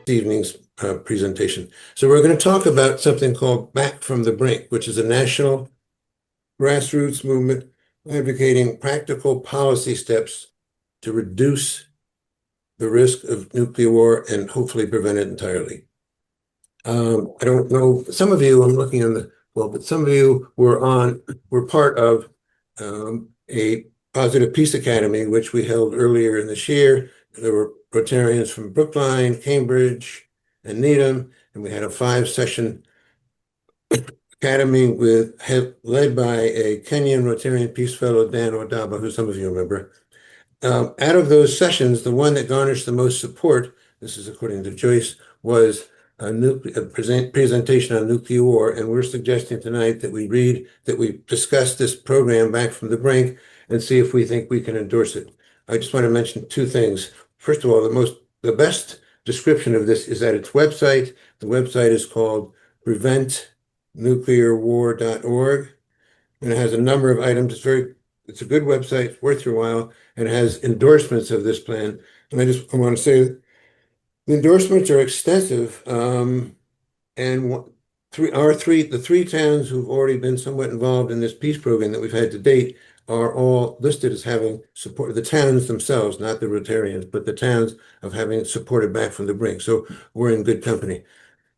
evening's presentation. So we're going to talk about something called Back from the Brink, which is a national grassroots movement advocating practical policy steps to reduce the risk of nuclear war and hopefully prevent it entirely. I don't know, some of you, I'm looking on but some of you were part of a Positive Peace Academy, which we held earlier in this year. There were Rotarians from Brookline, Cambridge, and Needham, and we had a 5-session academy led by a Kenyan Rotarian Peace Fellow, Dan Odaba, who some of you remember. Out of those sessions, the one that garnished the most support, this is according to Joyce, was a presentation on nuclear war, and we're suggesting tonight that we discuss this program Back from the Brink and see if we think we can endorse it. I just want to mention two things. First of all, the best description of this is at its website. The website is called preventnuclearwar.org, and it has a number of items. It's a good website, worth your while, and it has endorsements of this plan. And I want to say the endorsements are extensive, and the three towns who've already been somewhat involved in this peace program that we've had to date are all listed as having support. The towns themselves, not the Rotarians, but the towns of having supported Back from the Brink. So we're in good company.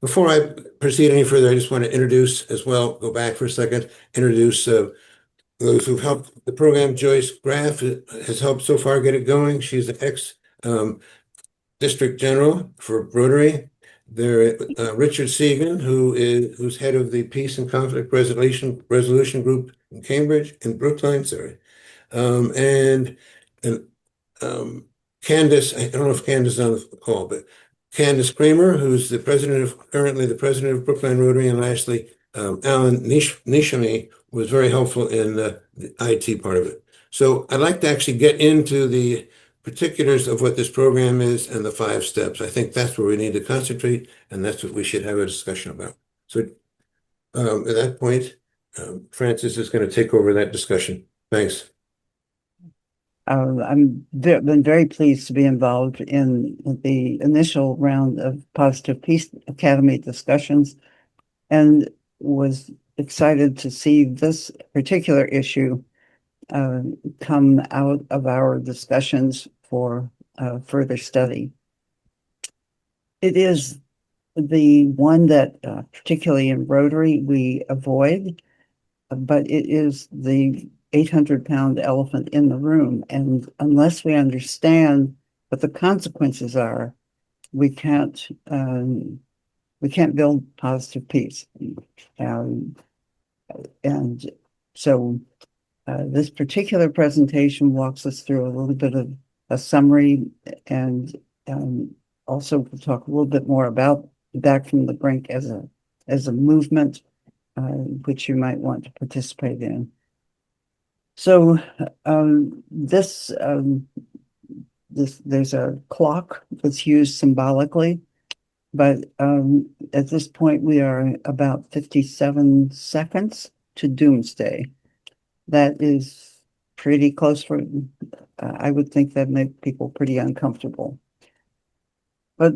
Before I proceed any further, I just want to introduce as well, go back for a second, introduce those who've helped the program. Joyce Graff has helped so far get it going. She's an ex district general for Rotary. There, Richard Segan, who's head of the Peace and Conflict Resolution Group in Cambridge, in Brookline, sorry. And Candace, I don't know if Candace is on the call, but Candace Kramer, who's currently the president of Brookline Rotary, and lastly, Alan Nishami was very helpful in the IT part of it. So I'd like to actually get into the particulars of what this program is and the 5 steps. I think that's where we need to concentrate, and that's what we should have a discussion about. So at that point, Francis is going to take over that discussion. Thanks. I've been very pleased to be involved in the initial round of Positive Peace Academy discussions and was excited to see this particular issue come out of our discussions for further study. It is the one that, particularly in Rotary, we avoid, but it is the 800-pound elephant in the room. And unless we understand what the consequences are, we can't build positive peace. And so this particular presentation walks us through a little bit of a summary, and also we'll talk a little bit more about Back from the Brink as a movement, which you might want to participate in. So there's a clock that's used symbolically, but at this point we are about 57 seconds to doomsday. That is pretty close for, I would think that make people pretty uncomfortable. But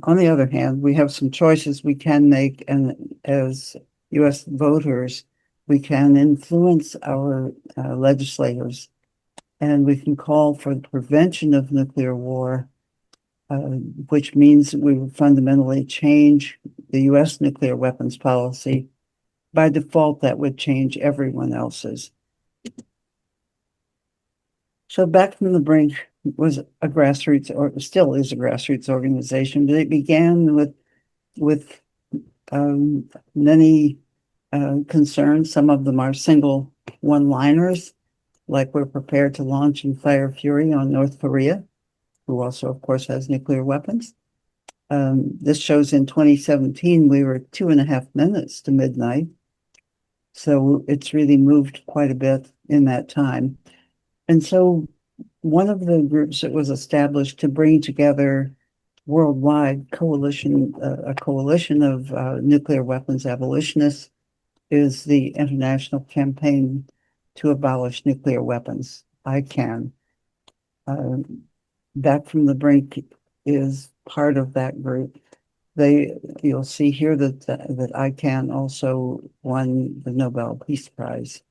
on the other hand, we have some choices we can make, and as U.S. voters, we can influence our legislators, and we can call for the prevention of nuclear war, which means we would fundamentally change the U.S. nuclear weapons policy. By default, that would change everyone else's. So Back from the Brink was a grassroots, or still is a grassroots organization, but it began with many concerns. Some of them are single one-liners, like we're prepared to launch and fire fury on North Korea, who also, of course, has nuclear weapons. This shows in 2017, we were 2.5 minutes to midnight. So it's really moved quite a bit in that time. And so one of the groups that was established to bring together worldwide a coalition of nuclear weapons abolitionists is the International Campaign to Abolish Nuclear Weapons, ICAN. Back from the Brink is part of that group. You'll see here that ICANN also won the Nobel Peace Prize.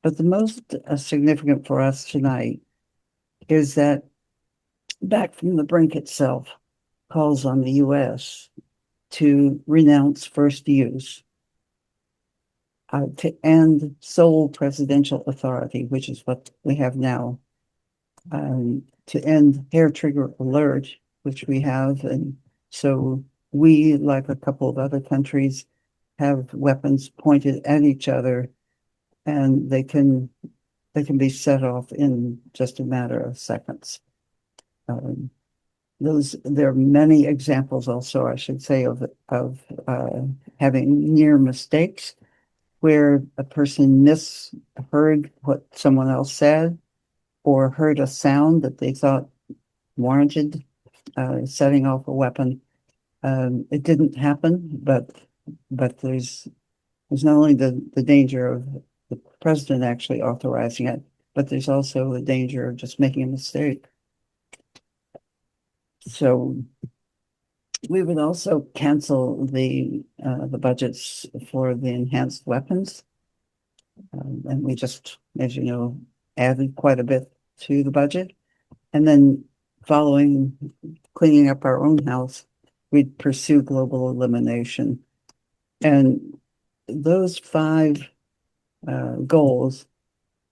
But the most significant for us tonight is that Back from the Brink itself calls on the U.S. to renounce first use, to end sole presidential authority, which is what we have now, to end hair trigger alert, which we have. And so we, like a couple of other countries, have weapons pointed at each other, and they can be set off in just a matter of seconds. There are many examples also, I should say, of having near mistakes where a person misheard what someone else said or heard a sound that they thought warranted setting off a weapon. It didn't happen, but there's not only the danger of the president actually authorizing it, but there's also the danger of just making a mistake. So we would also cancel the budgets for the enhanced weapons. And we just, as you know, added quite a bit to the budget. And then following cleaning up our own house, we'd pursue global elimination. And those 5 goals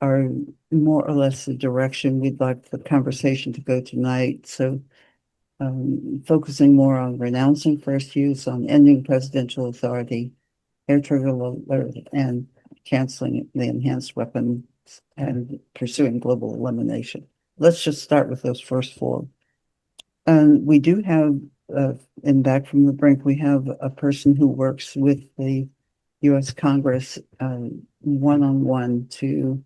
are more or less the direction we'd like the conversation to go tonight. So focusing more on renouncing first use, on ending presidential authority, hair trigger alert, and canceling the enhanced weapons and pursuing global elimination. Let's just start with those first 4. And we do have, in Back from the Brink, we have a person who works with the U.S. Congress one-on-one to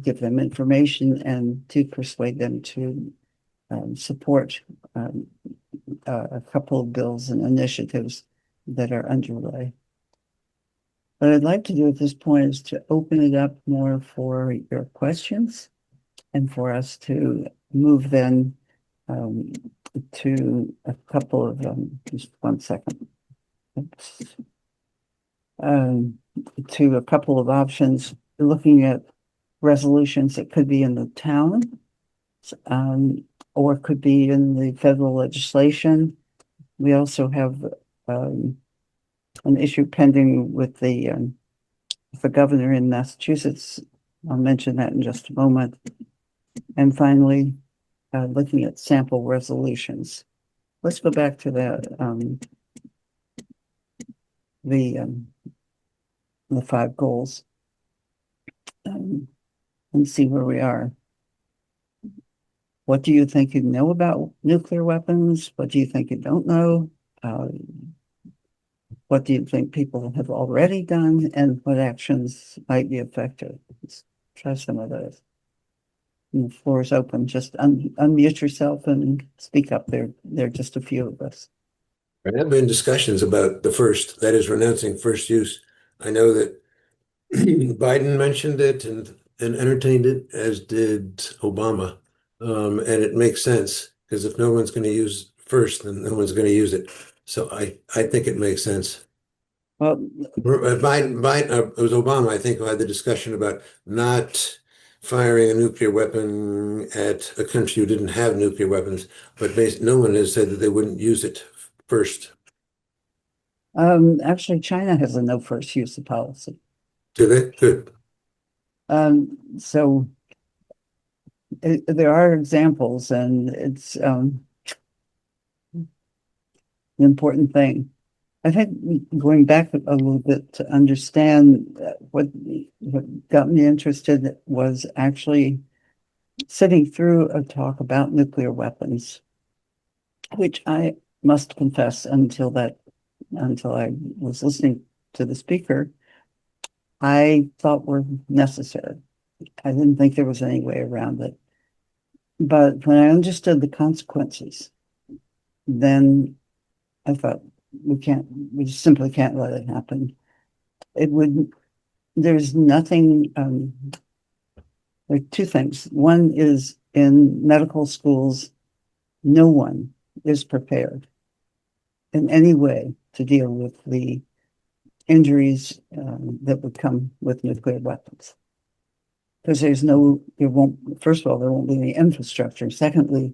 give them information and to persuade them to support a couple of bills and initiatives that are underway. What I'd like to do at this point is to open it up more for your questions and for us to move then to a couple of, just one second. Oops. To a couple of options, looking at resolutions that could be in the town, or could be in the federal legislation. We also have an issue pending with the governor in Massachusetts. I'll mention that in just a moment. And finally, looking at sample resolutions. Let's go back to the 5 goals and see where we are. What do you think you know about nuclear weapons? What do you think you don't know? What do you think people have already done? And what actions might be effective? Let's try some of those. And the floor is open. Just unmute yourself and speak up. There are just a few of us. There have been discussions about the first, that is renouncing first use. I know that Biden mentioned it and entertained it, as did Obama. And it makes sense, because if no one's going to use first, then no one's going to use it. So I think it makes sense. Well, Biden, it was Obama, I think, who had the discussion about not firing a nuclear weapon at a country who didn't have nuclear weapons, but no one has said that they wouldn't use it first. actually, China has a no first use of policy. Do they? Good. So there are examples, and it's an important thing. I think going back a little bit to understand what got me interested was actually sitting through a talk about nuclear weapons, which I must confess, until I was listening to the speaker, I thought were necessary. I didn't think there was any way around it. But when I understood the consequences, then I thought, we simply can't let it happen. There's nothing, there are 2 things. One is, in medical schools, no one is prepared in any way to deal with the injuries that would come with nuclear weapons. Because first of all, there won't be any infrastructure. Secondly,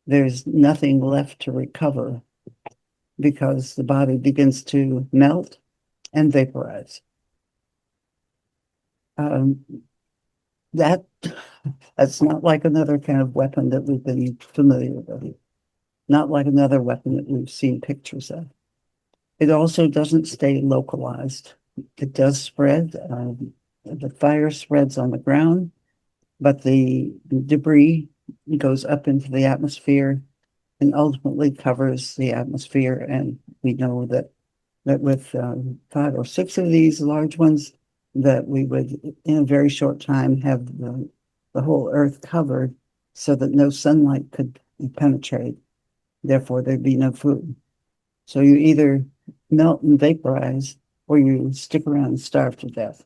there's nothing left to recover because the body begins to melt and vaporize. That's not like another kind of weapon that we've been familiar with, not like another weapon that we've seen pictures of. It also doesn't stay localized. It does spread. The fire spreads on the ground, but the debris goes up into the atmosphere and ultimately covers the atmosphere. And we know that with 5 or 6 of these large ones, that we would, in a very short time, have the whole Earth covered so that no sunlight could penetrate. Therefore, there'd be no food. So you either melt and vaporize, or you stick around and starve to death.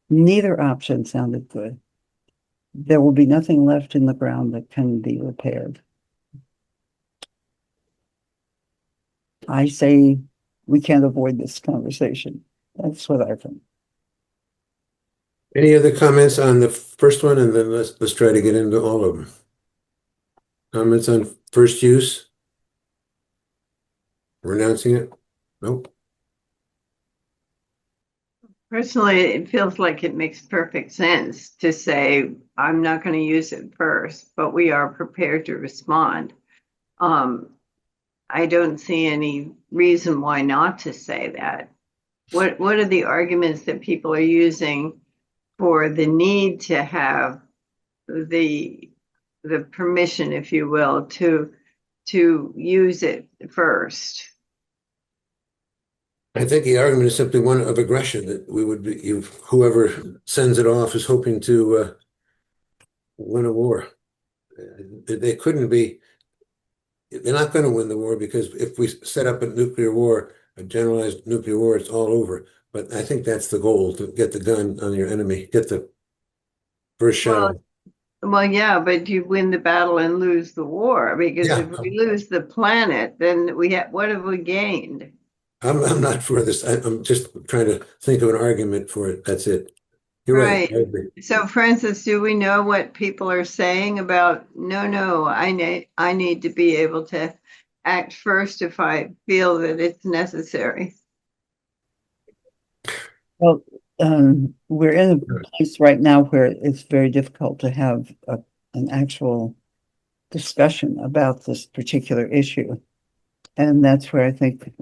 Neither option sounded good. There will be nothing left in the ground that can be repaired. I say we can't avoid this conversation. That's what I think. Any other comments on the first one, and then let's try to get into all of them. Comments on first use? Renouncing it? Nope. Personally, it feels like it makes perfect sense to say, I'm not going to use it first, but we are prepared to respond. I don't see any reason why not to say that. What are the arguments that people are using for the need to have the permission, if you will, to use it first? I think the argument is simply one of aggression, that we would be, whoever sends it off is hoping to win a war. They couldn't be, they're not going to win the war, because if we set up a nuclear war, a generalized nuclear war, it's all over. But I think that's the goal, to get the gun on your enemy, get the first shot. Well, yeah, but you win the battle and lose the war, because Yeah. if we lose the planet, then what have we gained? I'm not for this. I'm just trying to think of an argument for it. That's it. You're right. I agree. So, Francis, do we know what people are saying about, no, I need to be able to act first if I feel that it's necessary? Well, we're in a place right now where it's very difficult to have an actual discussion about this particular issue. And that's where I think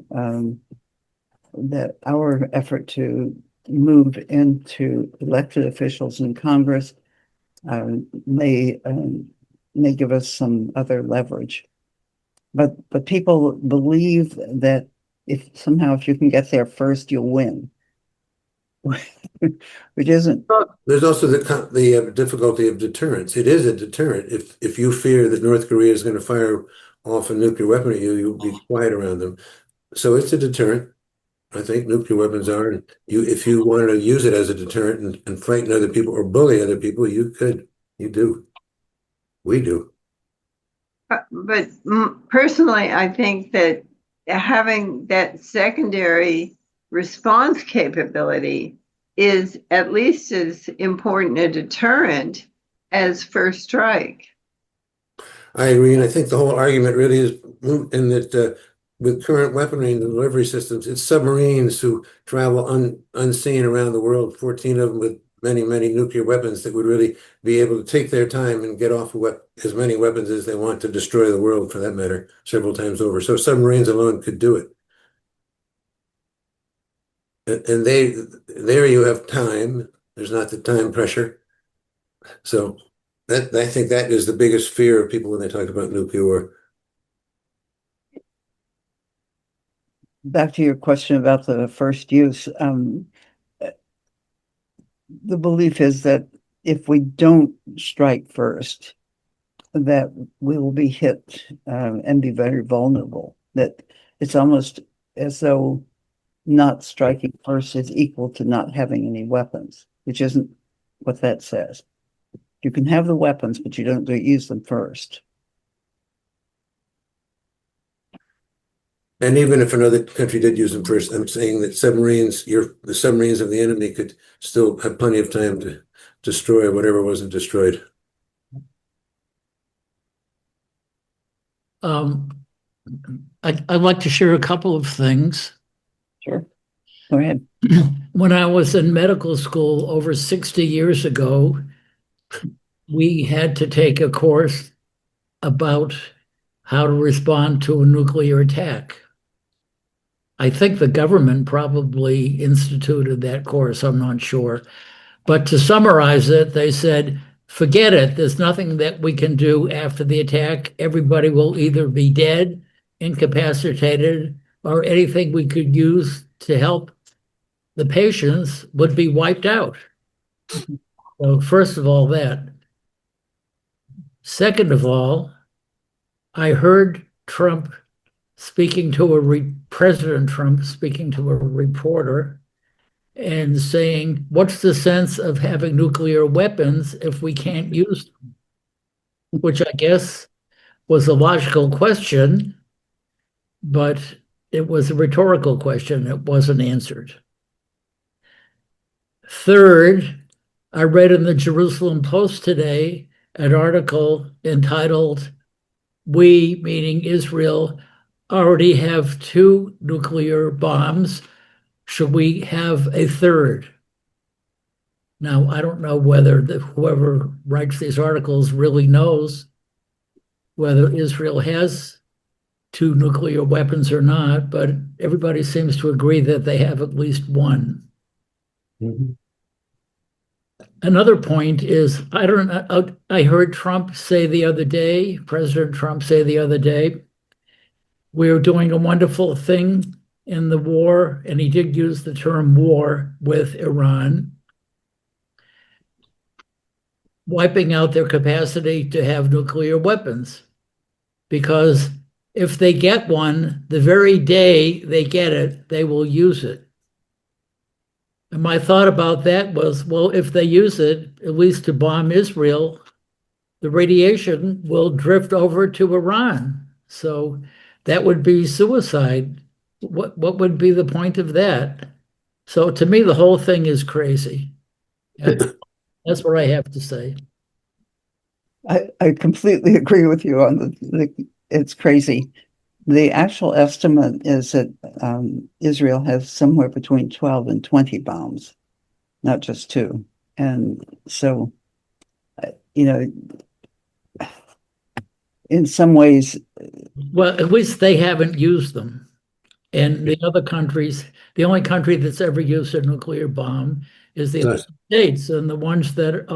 that our effort to move into elected officials in Congress may give us some other leverage. But people believe that if you can get there first, you'll win, which isn't. There's also the difficulty of deterrence. It is a deterrent. If you fear that North Korea is going to fire off a nuclear weapon at you, you'll be quiet around them. So it's a deterrent. I think nuclear weapons are. And if you wanted to use it as a deterrent and frighten other people or bully other people, you could. You do. We do. But personally, I think that having that secondary response capability is at least as important a deterrent as first strike. I agree, and I think the whole argument really is in that with current weaponry and delivery systems, it's submarines who travel unseen around the world, 14 of them with many, many nuclear weapons, that would really be able to take their time and get off as many weapons as they want to destroy the world, for that matter, several times over. So submarines alone could do it. And there you have time. There's not the time pressure. So I think that is the biggest fear of people when they talk about nuclear war. Back to your question about the first use, the belief is that if we don't strike first, that we will be hit and be very vulnerable. That it's almost as though not striking first is equal to not having any weapons, which isn't what that says. You can have the weapons, but you don't use them first. And even if another country did use them first, I'm saying that the submarines of the enemy could still have plenty of time to destroy whatever wasn't destroyed. I'd like to share a couple of things. Sure. Go ahead. When I was in medical school over 60 years ago, we had to take a course about how to respond to a nuclear attack. I think the government probably instituted that course, I'm not sure. But to summarize it, they said, forget it. There's nothing that we can do after the attack. Everybody will either be dead, incapacitated, or anything we could use to help the patients would be wiped out. So first of all, that. Second of all, I heard President Trump speaking to a reporter and saying, what's the sense of having nuclear weapons if we can't use them? Which I guess was a logical question, but it was a rhetorical question. It wasn't answered. Third, I read in the Jerusalem Post today an article entitled, "We," meaning Israel, already have 2 nuclear bombs. Should we have a third? Now, I don't know whether whoever writes these articles really knows whether Israel has 2 nuclear weapons or not, but everybody seems to agree that they have at least one. Mm-hmm. Another point is, I don't know, I heard President Trump say the other day, we're doing a wonderful thing in the war, and he did use the term war with Iran, wiping out their capacity to have nuclear weapons. Because if they get one, the very day they get it, they will use it. And my thought about that was, well, if they use it, at least to bomb Israel, the radiation will drift over to Iran. So that would be suicide. What would be the point of that? So to me, the whole thing is crazy. That's what I have to say. I completely agree with you on it's crazy. The actual estimate is that Israel has somewhere between 12 and 20 bombs, not just 2. And so, you know, in some ways, Well, at least they haven't used them. And the other countries, the only country that's ever used a nuclear bomb is the United States, and the ones that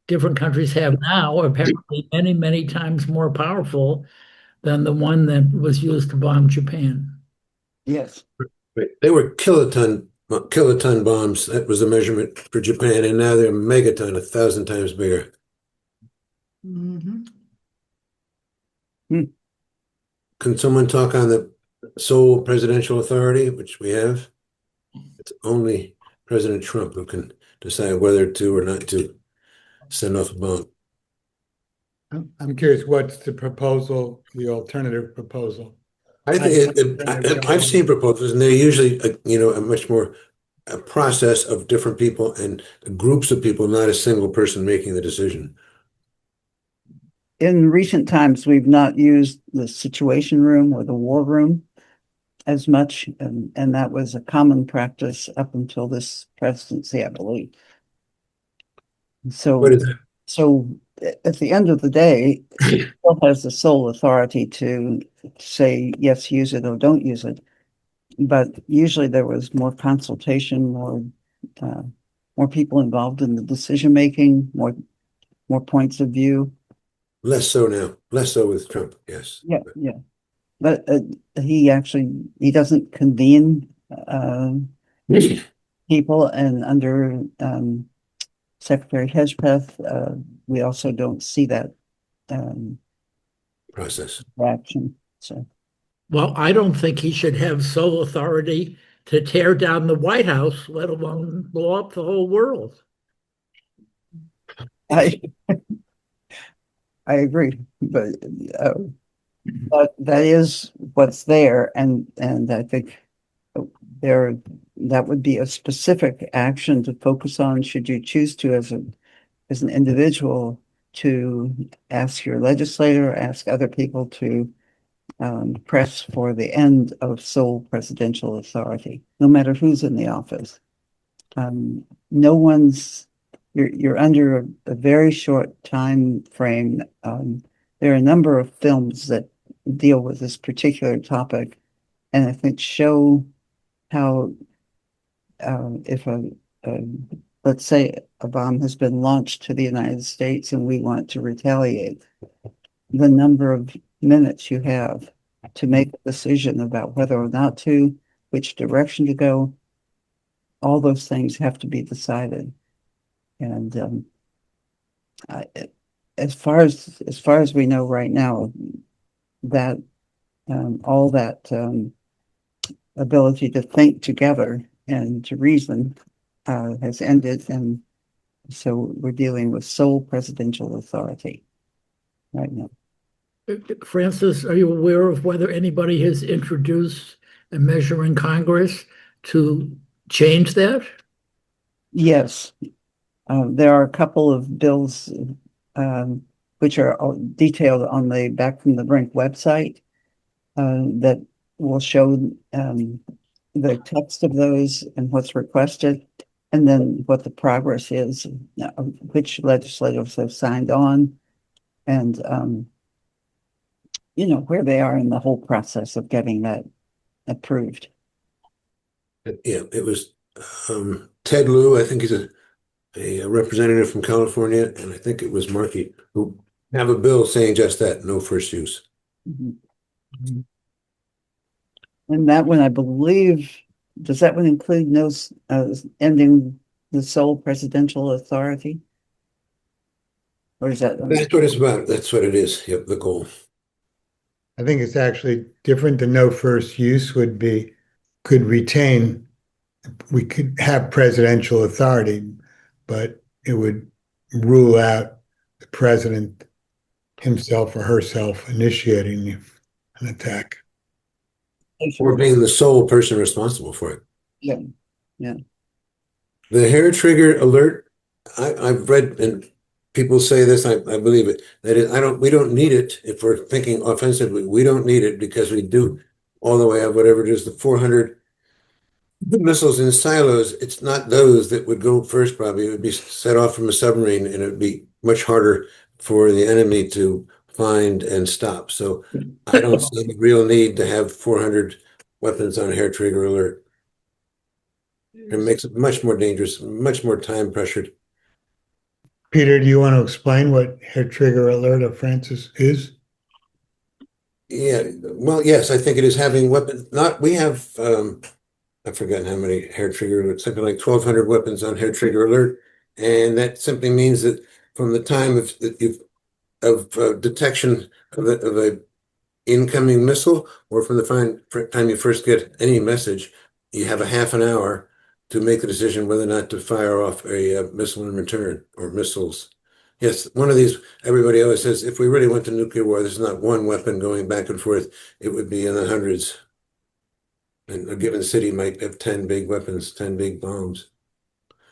different countries have now are apparently many, many times more powerful than the one that was used to bomb Japan. yes. Right. They were kiloton bombs. That was the measurement for Japan, and now they're megaton, 1,000 times bigger. Mm-hmm. Can someone talk on the sole presidential authority, which we have? It's only President Trump who can decide whether to or not to send off a bomb. I'm curious, what's the proposal, the alternative proposal? I think I've seen proposals, and they're usually a much more a process of different people and groups of people, not a single person making the decision. In recent times, we've not used the Situation Room or the War Room as much, and that was a common practice up until this presidency, I believe. So, What is that? so at the end of the day, he still has the sole authority to say, yes, use it or don't use it. But usually there was more consultation, more people involved in the decision-making, more points of view. Less so now. Less so with Trump, yes. Yeah. But he doesn't convene people, and under Secretary Hedgepeth, we also don't see that Process. action. So, Well, I don't think he should have sole authority to tear down the White House, let alone blow up the whole world. I agree, but But that is what's there, and I think there that would be a specific action to focus on should you choose to as an individual to ask your legislator, ask other people to press for the end of sole presidential authority, no matter who's in the office. No one's you're under a very short time frame. There are a number of films that deal with this particular topic, and I think show how if a let's say a bomb has been launched to the United States and we want to retaliate, the number of minutes you have to make a decision about whether or not to, which direction to go, all those things have to be decided. And I, as far as we know right now, that all that ability to think together and to reason has ended, and so we're dealing with sole presidential authority right now. Francis, are you aware of whether anybody has introduced a measure in Congress to change that? Yes, there are a couple of bills which are all detailed on the Back from the Brink website that will show the text of those and what's requested, and then what the progress is, which legislators have signed on, and where they are in the whole process of getting that approved. Yeah, it was Ted Lieu, I think he's a representative from California, and I think it was Markey, who have a bill saying just that, no first use. Mhm. And that one, I believe, does that one include no ending the sole presidential authority? Or is that? That's what it's about. That's what it is. Yep, the goal. I think it's actually different. The no first use could retain, we could have presidential authority, but it would rule out the president himself or herself initiating an attack. Or being the sole person responsible for it. Yeah, yeah. The hair trigger alert, I've read, and people say this, I believe it, that we don't need it if we're thinking offensively. We don't need it because we do all the way up, whatever it is, the 400 missiles in silos. It's not those that would go first, probably. It would be set off from a submarine, and it would be much harder for the enemy to find and stop. So I don't see any real need to have 400 weapons on hair trigger alert. It makes it much more dangerous, much more time pressured. Peter, do you want to explain what hair trigger alert of Francis is? Yeah, well, yes, I think it is having weapons. We have, I've forgotten how many hair trigger alerts, something like 1,200 weapons on hair trigger alert. And that simply means that from the time of detection of a incoming missile, or from the time you first get any message, you have a half an hour to make the decision whether or not to fire off a missile in return, or missiles. Yes, one of these, everybody always says, if we really went to nuclear war, there's not one weapon going back and forth. It would be in the hundreds. And a given city might have 10 big weapons, 10 big bombs.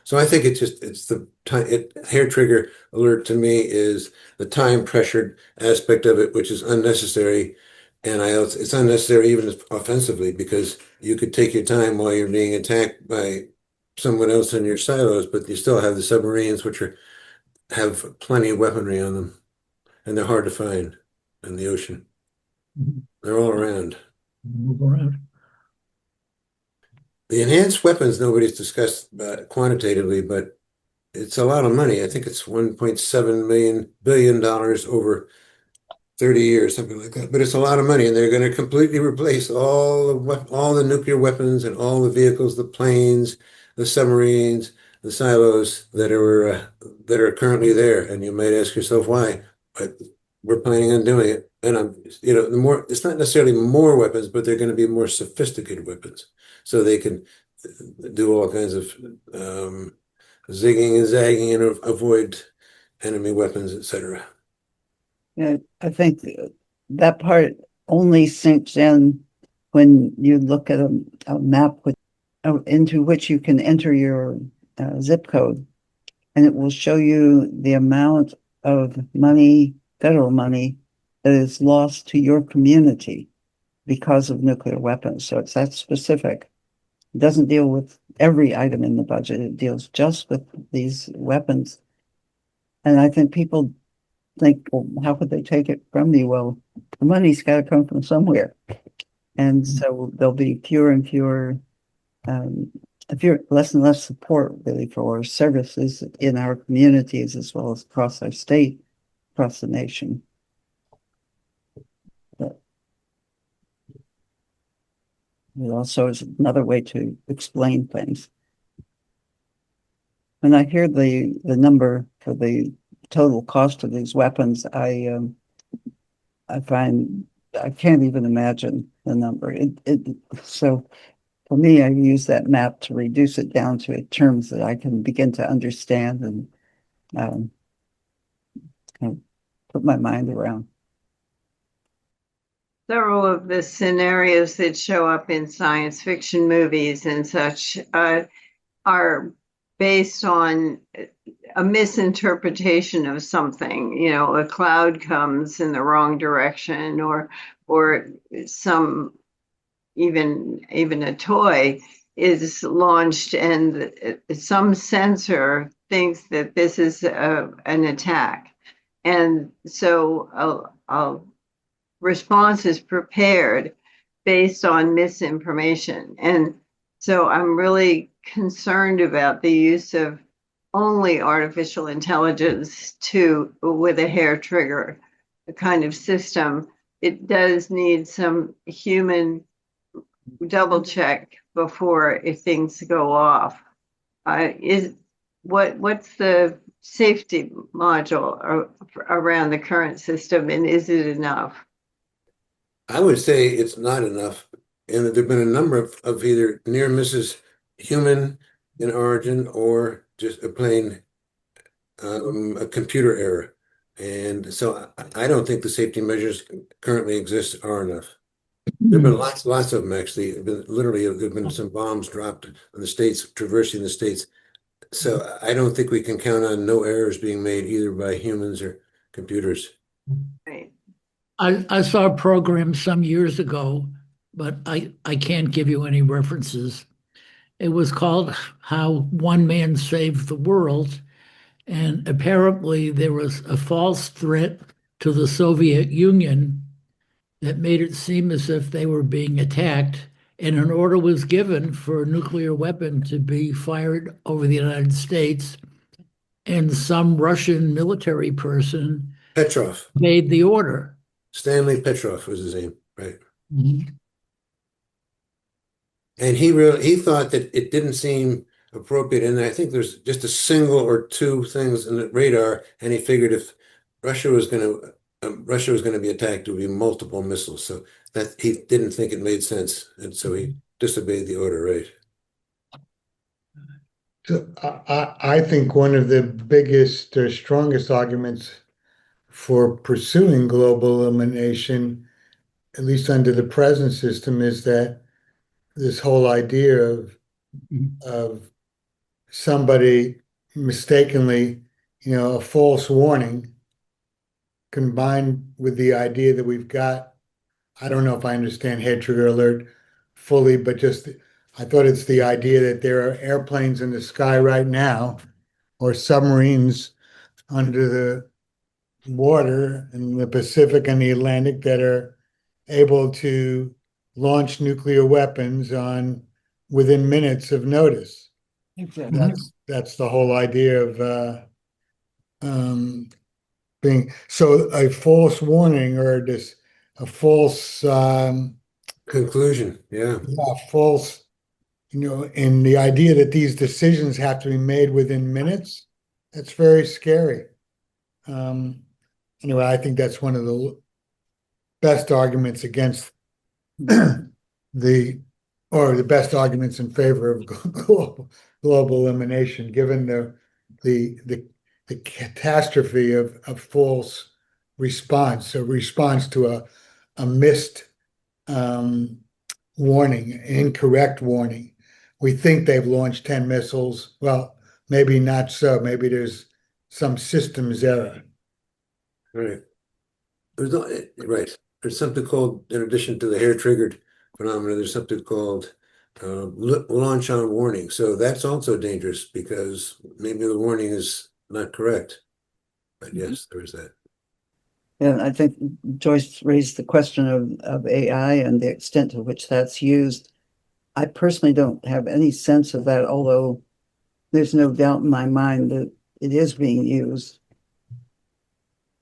So I think it's the time, hair trigger alert to me is the time pressured aspect of it, which is unnecessary. And it's unnecessary even offensively, because you could take your time while you're being attacked by someone else in your silos, but you still have the submarines, which have plenty of weaponry on them, and they're hard to find in the ocean. They're all around. Move around. The enhanced weapons, nobody's discussed quantitatively, but it's a lot of money. I think it's $1.7 billion over 30 years, something like that. But it's a lot of money, and they're going to completely replace all the nuclear weapons and all the vehicles, the planes, the submarines, the silos that are currently there. And you might ask yourself why, but we're planning on doing it. And it's not necessarily more weapons, but they're going to be more sophisticated weapons, so they can do all kinds of zigging and zagging and avoid enemy weapons, etc. Yeah, I think that part only sinks in when you look at a map into which you can enter your zip code, and it will show you the amount of money, federal money, that is lost to your community because of nuclear weapons. So it's that specific. It doesn't deal with every item in the budget. It deals just with these weapons. And I think people think, well, how could they take it from me? Well, the money's got to come from somewhere. And so there'll be fewer and fewer, less and less support really for services in our communities as well as across our state, across the nation. But it also is another way to explain things. When I hear the number for the total cost of these weapons, I find I can't even imagine the number. So for me, I use that map to reduce it down to terms that I can begin to understand and kind of put my mind around. Several of the scenarios that show up in science fiction movies and such are based on a misinterpretation of something. You know, a cloud comes in the wrong direction, or some even a toy is launched and some sensor thinks that this is an attack, and so a response is prepared based on misinformation. And so I'm really concerned about the use of only artificial intelligence with a hair trigger kind of system. It does need some human double check before things go off. What's the safety module around the current system, and is it enough? I would say it's not enough, and that there've been a number of either near misses, human in origin, or just a plain a computer error. And so I don't think the safety measures currently exist are enough. There've been lots of them actually. There've been some bombs dropped on the states, traversing the states. So I don't think we can count on no errors being made either by humans or computers. Right. I saw a program some years ago, but I can't give you any references. It was called How One Man Saved the World. And apparently there was a false threat to the Soviet Union that made it seem as if they were being attacked. And an order was given for a nuclear weapon to be fired over the United States. And some Russian military person Petrov, made the order. Stanley Petrov was his name, right? Mhm. And he thought that it didn't seem appropriate, and I think there's just a single or two things in the radar, and he figured if Russia was going to be attacked, it would be multiple missiles. So that he didn't think it made sense, and so he disobeyed the order, right? So I think one of the biggest or strongest arguments for pursuing global elimination, at least under the present system, is that this whole idea of somebody mistakenly, a false warning combined with the idea that we've got, I don't know if I understand head trigger alert fully, but just I thought it's the idea that there are airplanes in the sky right now or submarines under the water in the Pacific and the Atlantic that are able to launch nuclear weapons within minutes of notice. Exactly. That's the whole idea of being so a false warning or a false Conclusion, yeah. false, and the idea that these decisions have to be made within minutes, that's very scary. Anyway, I think that's one of the best arguments against the best arguments in favor of global elimination, given the catastrophe of false response, a response to a missed warning, an incorrect warning. We think they've launched 10 missiles. Well, maybe not so. Maybe there's some systems error. Right. Right. There's something called, in addition to the hair-triggered phenomena, there's something called launch on warning. So that's also dangerous because maybe the warning is not correct. But yes, there is that. And I think Joyce raised the question of AI and the extent to which that's used. I personally don't have any sense of that, although there's no doubt in my mind that it is being used.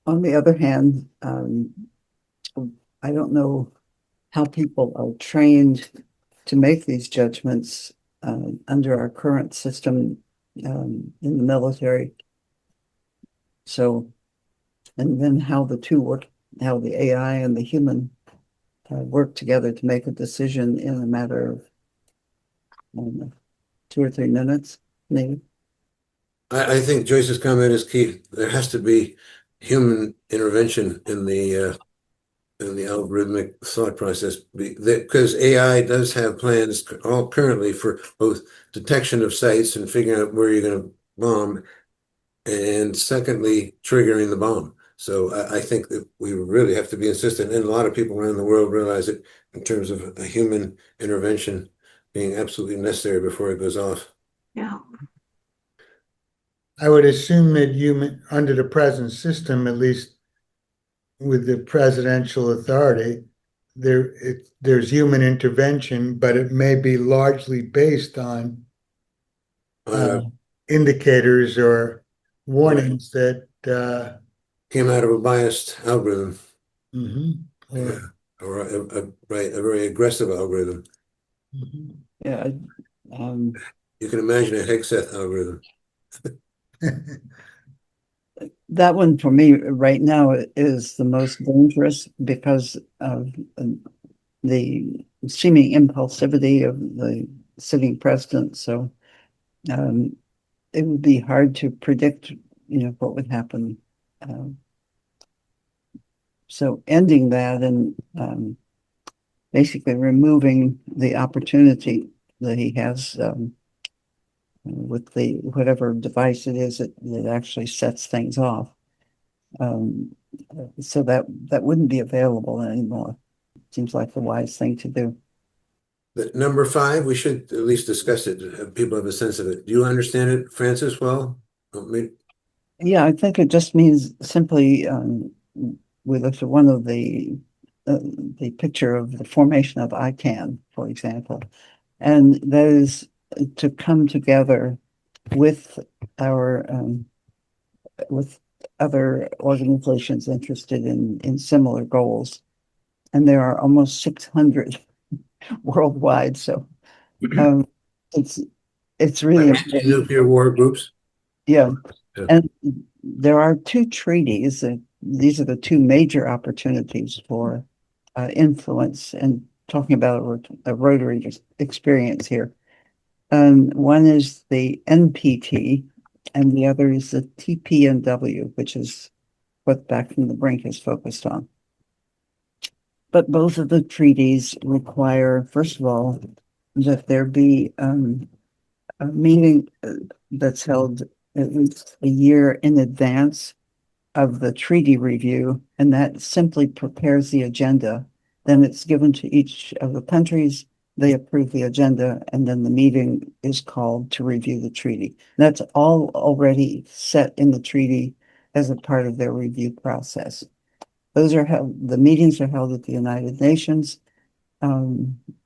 On the other hand, I don't know how people are trained to make these judgments under our current system in the military. So, and then how the two work, how the AI and the human work together to make a decision in a matter of, I don't know, 2 or 3 minutes, maybe. I think Joyce's comment is key. There has to be human intervention in the algorithmic thought process because AI does have plans all currently for both detection of sites and figuring out where you're going to bomb, and secondly, triggering the bomb. So I think that we really have to be insistent, and a lot of people around the world realize it in terms of a human intervention being absolutely necessary before it goes off. Yeah. I would assume that human, under the present system, at least with the presidential authority, there's human intervention, but it may be largely based on indicators or warnings that Came out of a biased algorithm. or, Yeah. Or right, a very aggressive algorithm. Yeah. You can imagine a Hegseth algorithm. That one for me right now is the most dangerous because of the seeming impulsivity of the sitting president. So it would be hard to predict, what would happen. So ending that and basically removing the opportunity that he has with the whatever device it is that actually sets things off. So that wouldn't be available anymore. Seems like the wise thing to do. But number 5, we should at least discuss it. People have a sense of it. Do you understand it, Francis? Well, Yeah, I think it just means simply we looked at one of the picture of the formation of ICANN, for example, and that is to come together with our with other organizations interested in similar goals, and there are almost 600 worldwide. So it's really nuclear war groups. yeah. Yeah. And there are 2 treaties. These are the 2 major opportunities for influence and talking about a Rotary experience here. One is the NPT, and the other is the TPNW, which is what Back from the Brink is focused on. But both of the treaties require, first of all, that there be a meeting that's held at least a year in advance of the treaty review, and that simply prepares the agenda. Then it's given to each of the countries, they approve the agenda, and then the meeting is called to review the treaty. That's all already set in the treaty as a part of their review process. Those are held, the meetings are held at the United Nations.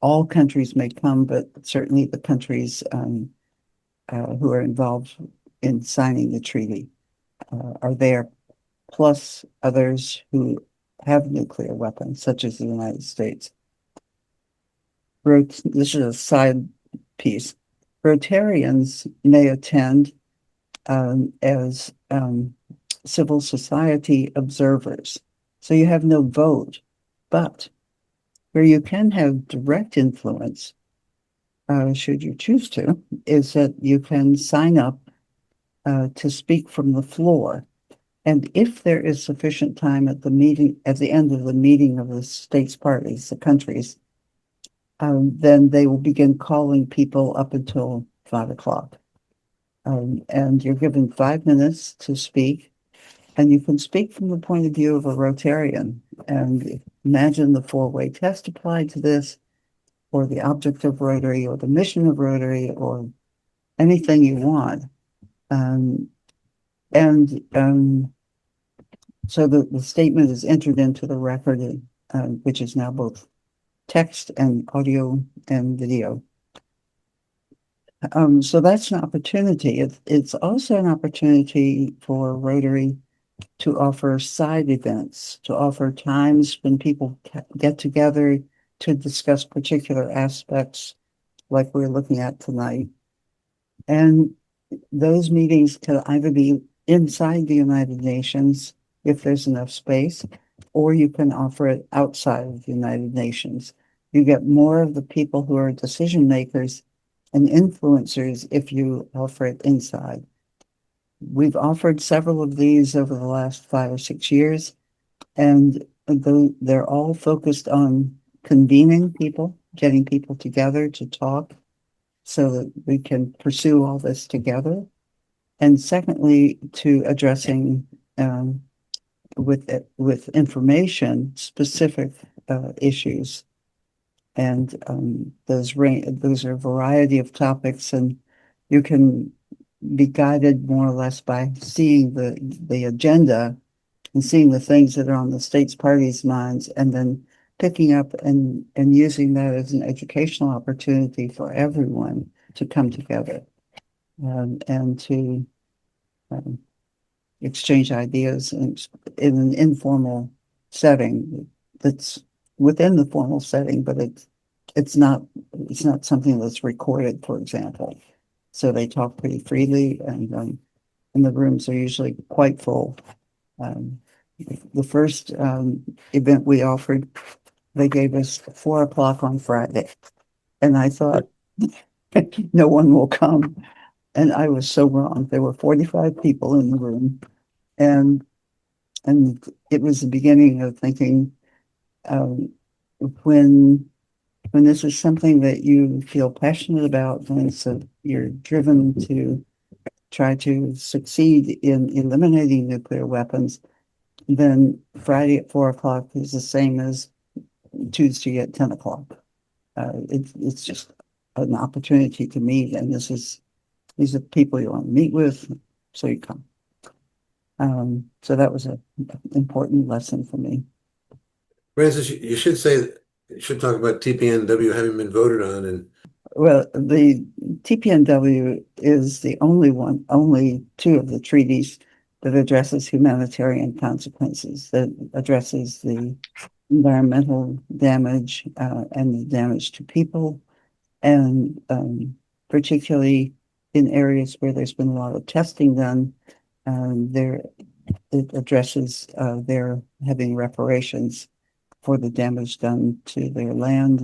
All countries may come, but certainly the countries who are involved in signing the treaty are there, plus others who have nuclear weapons, such as the United States. This is a side piece. Rotarians may attend as civil society observers. So you have no vote, but where you can have direct influence, should you choose to, is that you can sign up to speak from the floor. And if there is sufficient time at the meeting, at the end of the meeting of the states parties, the countries, then they will begin calling people up until 5 o'clock. And you're given 5 minutes to speak, and you can speak from the point of view of a Rotarian. And imagine the four-way test applied to this, or the object of Rotary, or the mission of Rotary, or anything you want. So the statement is entered into the record, which is now both text and audio and video. So that's an opportunity. It's also an opportunity for Rotary to offer side events, to offer times when people get together to discuss particular aspects like we're looking at tonight. And those meetings can either be inside the United Nations, if there's enough space, or you can offer it outside of the United Nations. You get more of the people who are decision makers and influencers if you offer it inside. We've offered several of these over the last 5 or 6 years, and they're all focused on convening people, getting people together to talk so that we can pursue all this together. And secondly, to addressing with information specific issues. And those are a variety of topics, and you can be guided more or less by seeing the agenda and seeing the things that are on the state's parties' minds, and then picking up and using that as an educational opportunity for everyone to come together and to exchange ideas in an informal setting that's within the formal setting, but it's not something that's recorded, for example. So they talk pretty freely, and the rooms are usually quite full. The first event we offered, they gave us 4 o'clock on Friday, and I thought no one will come, and I was so wrong. There were 45 people in the room, and it was the beginning of thinking, when this is something that you feel passionate about, and you're driven to try to succeed in eliminating nuclear weapons, then Friday at 4 o'clock is the same as Tuesday at 10 o'clock. It's just an opportunity to meet, and these are people you want to meet with, so you come. So that was an important lesson for me. Francis, you should talk about TPNW having been voted on, and Well, the TPNW is the only two of the treaties that addresses humanitarian consequences, that addresses the environmental damage and the damage to people, and particularly in areas where there's been a lot of testing done, it addresses their having reparations for the damage done to their land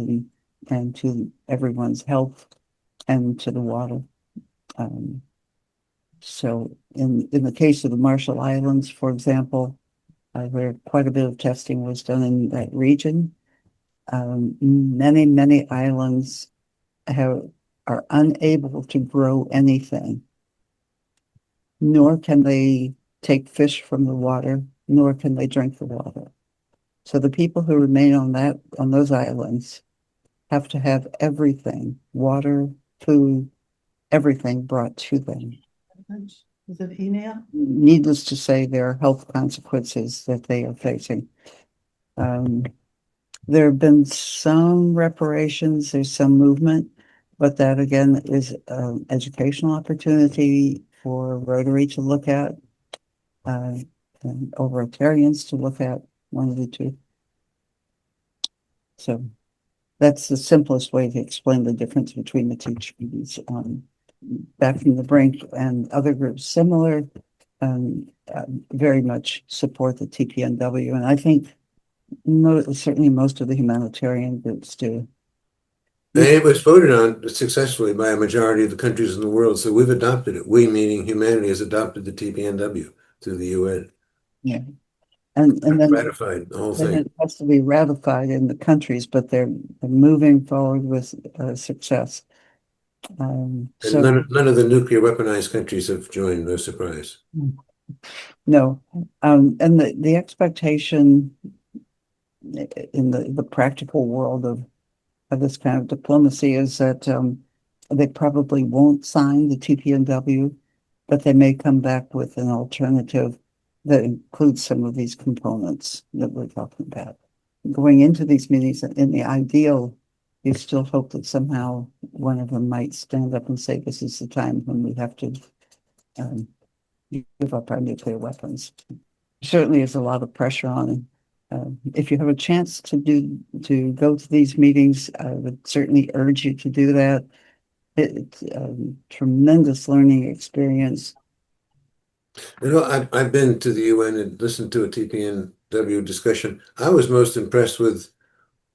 and to everyone's health and to the water. So in the case of the Marshall Islands, for example, where quite a bit of testing was done in that region, many islands are unable to grow anything, nor can they take fish from the water, nor can they drink the water. So the people who remain on those islands have to have everything, water, food, everything brought to them. Is it email? Needless to say, there are health consequences that they are facing. There have been some reparations, there's some movement, but that again is an educational opportunity for Rotary to look at, and Rotarians to look at, one of the two. So that's the simplest way to explain the difference between the two treaties. Back from the Brink and other groups similar, very much support the TPNW, and I think certainly most of the humanitarian groups do. and it was voted on successfully by a majority of the countries in the world, so we've adopted it. We, meaning humanity, has adopted the TPNW through the UN. Yeah. And then Ratified, the whole then thing. it has to be ratified in the countries, but they're moving forward with success. And So none of the nuclear weaponized countries have joined, no surprise. no, and the expectation in the practical world of this kind of diplomacy is that they probably won't sign the TPNW, but they may come back with an alternative that includes some of these components that we're talking about. Going into these meetings, in the ideal, you still hope that somehow one of them might stand up and say, this is the time when we have to um, give up our nuclear weapons. Certainly there's a lot of pressure on. If you have a chance to go to these meetings, I would certainly urge you to do that. It's a tremendous learning experience. You know, I've been to the UN and listened to a TPNW discussion. I was most impressed with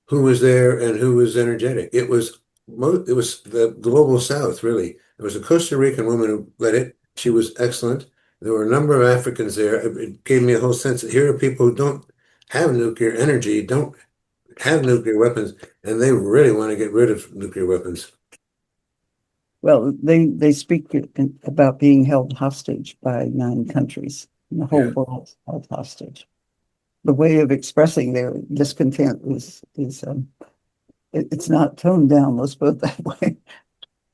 who was there and who was energetic. It was the global South, really. There was a Costa Rican woman who led it. She was excellent. There were a number of Africans there. It gave me a whole sense that here are people who don't have nuclear energy, don't have nuclear weapons, and they really want to get rid of nuclear weapons. Well, they speak about being held hostage by 9 countries. The whole Yeah. world is held hostage. The way of expressing their discontent it's not toned down. Let's put it that way.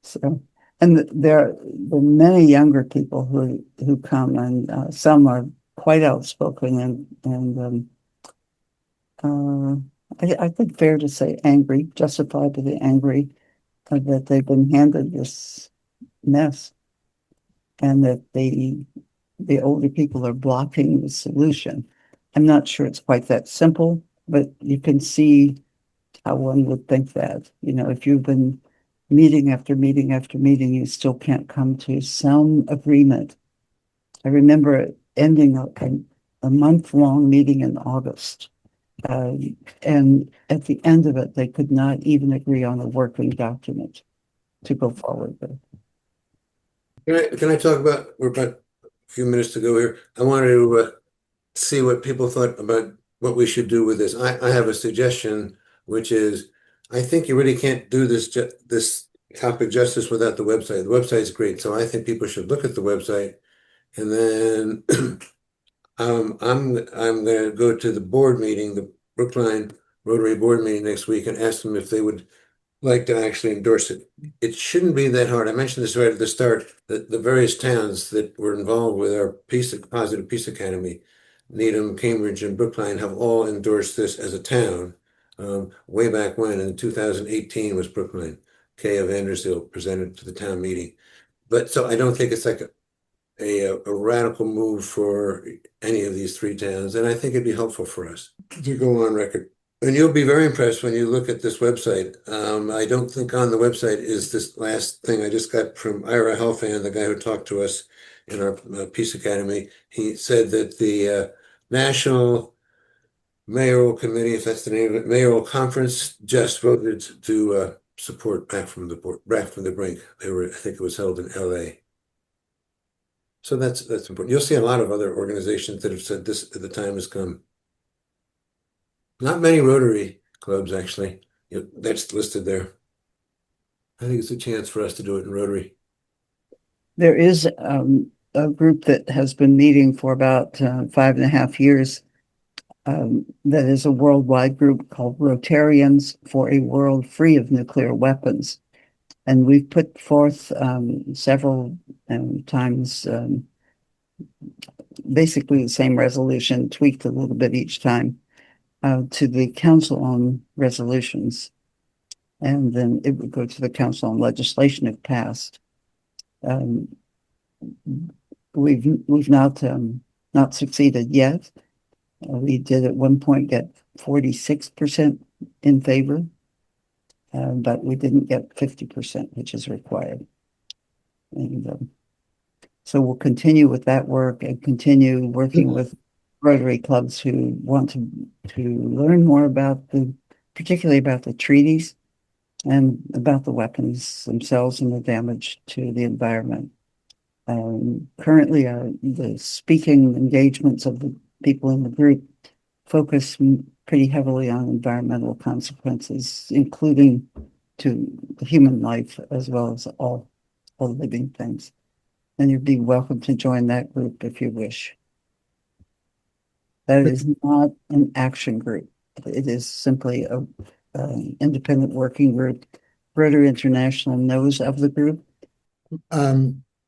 So, and there are many younger people who come, and some are quite outspoken and I think fair to say angry, justifiably angry that they've been handed this mess, and that the older people are blocking the solution. I'm not sure it's quite that simple, but you can see how one would think that. You know, if you've been meeting after meeting after meeting, you still can't come to some agreement. I remember ending a month-long meeting in August. And at the end of it, they could not even agree on a working document to go forward with. Can I talk about, we're about a few minutes to go here. I wanted to see what people thought about what we should do with this. I have a suggestion, which is, I think you really can't do this topic justice without the website. The website's great, so I think people should look at the website, and then I'm going to go to the board meeting, the Brookline Rotary board meeting next week, and ask them if they would like to actually endorse it. It shouldn't be that hard. I mentioned this right at the start, that the various towns that were involved with our Positive Peace Academy, Needham, Cambridge, and Brookline, have all endorsed this as a town. Way back when, in 2018, was Brookline. Kay of Andersville presented to the town meeting. But so I don't think it's like a radical move for any of these 3 towns, and I think it'd be helpful for us to go on record. And you'll be very impressed when you look at this website. I don't think on the website is this last thing I just got from Ira Helfand, the guy who talked to us in our Peace Academy. He said that the National Mayoral Committee, if that's the name of it, Mayoral Conference, just voted to support back from the Brink. I think it was held in LA. So that's important. You'll see a lot of other organizations that have said this, the time has come. Not many Rotary clubs, actually. That's listed there. I think it's a chance for us to do it in Rotary. There is a group that has been meeting for about 5.5 years. That is a worldwide group called Rotarians for a World Free of Nuclear Weapons. And we've put forth several times basically the same resolution, tweaked a little bit each time, to the Council on Resolutions. And then it would go to the Council on Legislation if passed. We've not succeeded yet. We did at one point get 46% in favor, but we didn't get 50%, which is required. And so we'll continue with that work and continue working with Rotary clubs who want to learn more about particularly about the treaties and about the weapons themselves and the damage to the environment. Currently, the speaking engagements of people in the group focus pretty heavily on environmental consequences, including to human life as well as all living things. And you'd be welcome to join that group if you wish. That is not an action group. It is simply an independent working group. Rotary International knows of the group.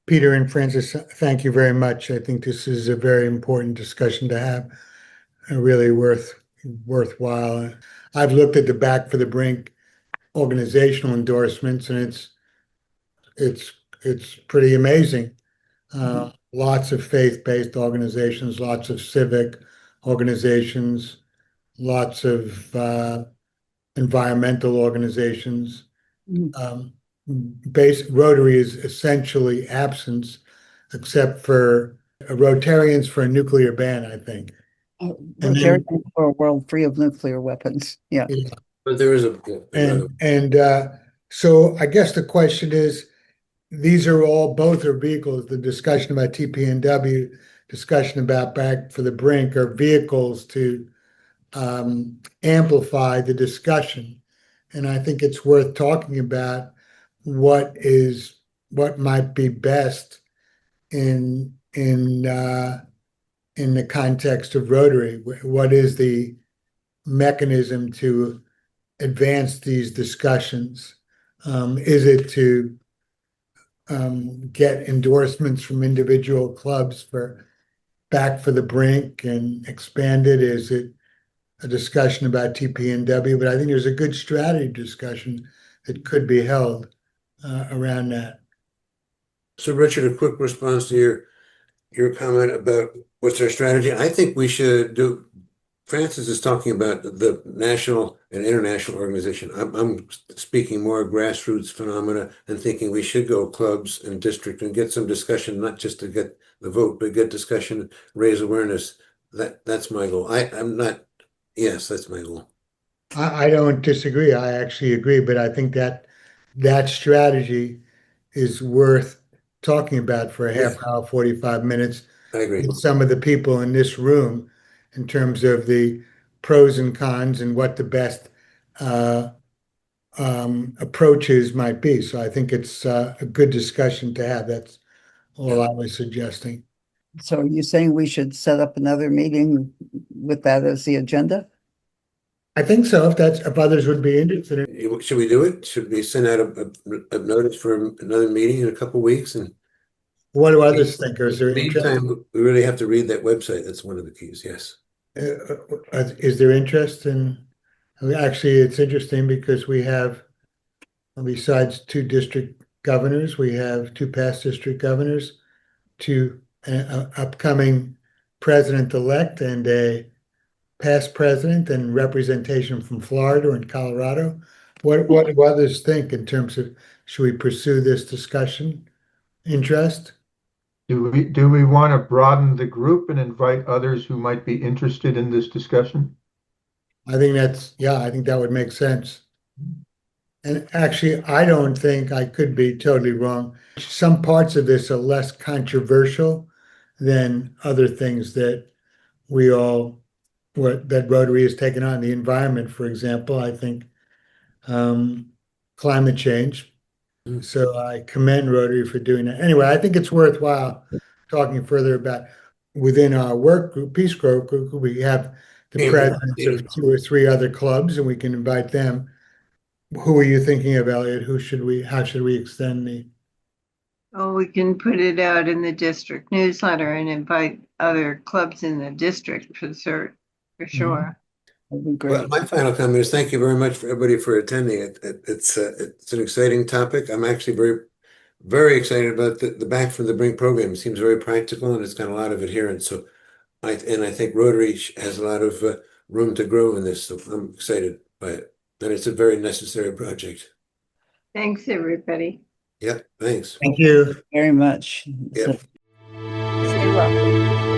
Peter and Francis, thank you very much. I think this is a very important discussion to have, really worthwhile. I've looked at the Back for the Brink organizational endorsements, and it's pretty amazing. Lots of faith-based organizations, lots of civic organizations, lots of environmental organizations. Rotary is essentially absent, except for Rotarians for a nuclear ban, I think. Rotary for a world free of nuclear weapons. Yeah. But there is So I guess the question is, both are vehicles. The discussion about TPNW, discussion about Back for the Brink are vehicles to amplify the discussion. And I think it's worth talking about what might be best in the context of Rotary. What is the mechanism to advance these discussions? Is it to get endorsements from individual clubs for Back for the Brink and expand it? Is it a discussion about TPNW? But I think there's a good strategy discussion that could be held around that. So, Richard, a quick response to your comment about what's our strategy. I think we should do. Francis is talking about the national and international organization. I'm speaking more grassroots phenomena and thinking we should go clubs and district and get some discussion, not just to get the vote, but get discussion, raise awareness. That's my goal. Yes, that's my goal. I don't disagree. I actually agree, but I think that strategy is worth talking about for a half hour, 45 minutes. I agree. With some of the people in this room in terms of the pros and cons and what the best approaches might be. So I think it's a good discussion to have. That's all I was suggesting. So are you saying we should set up another meeting with that as the agenda? I think so. If others would be interested in. Should we do it? Should we send out a notice for another meeting in a couple of weeks? And what do others think? Is there interest? Meantime, we really have to read that website. That's one of the keys. Yes. Is there interest in? Actually, it's interesting because we have, besides 2 district governors, we have 2 past district governors, 2 upcoming president-elect, and a past president, and representation from Florida and Colorado. What do others think in terms of, should we pursue this discussion? Interest? Do we want to broaden the group and invite others who might be interested in this discussion? I think I think that would make sense. And actually, I don't think, I could be totally wrong, some parts of this are less controversial than other things that that Rotary has taken on. The environment, for example, I think climate change. So I commend Rotary for doing that. Anyway, I think it's worthwhile talking further about within our work group, Peace Group, we have the presidents of 2 or 3 other clubs, and we can invite them. Who are you thinking of, Elliot? How should we extend the? Oh, we can put it out in the district newsletter and invite other clubs in the district for sure. That'd be great. Well, my final comment is thank you very much for everybody for attending it. It's an exciting topic. I'm actually very, very excited about the Back from the Brink program. It seems very practical and it's got a lot of adherence. So I think Rotary has a lot of room to grow in this. So I'm excited by it. And it's a very necessary project. Thanks, everybody. Yep. Thanks. Thank you Very much. Yep. You're welcome.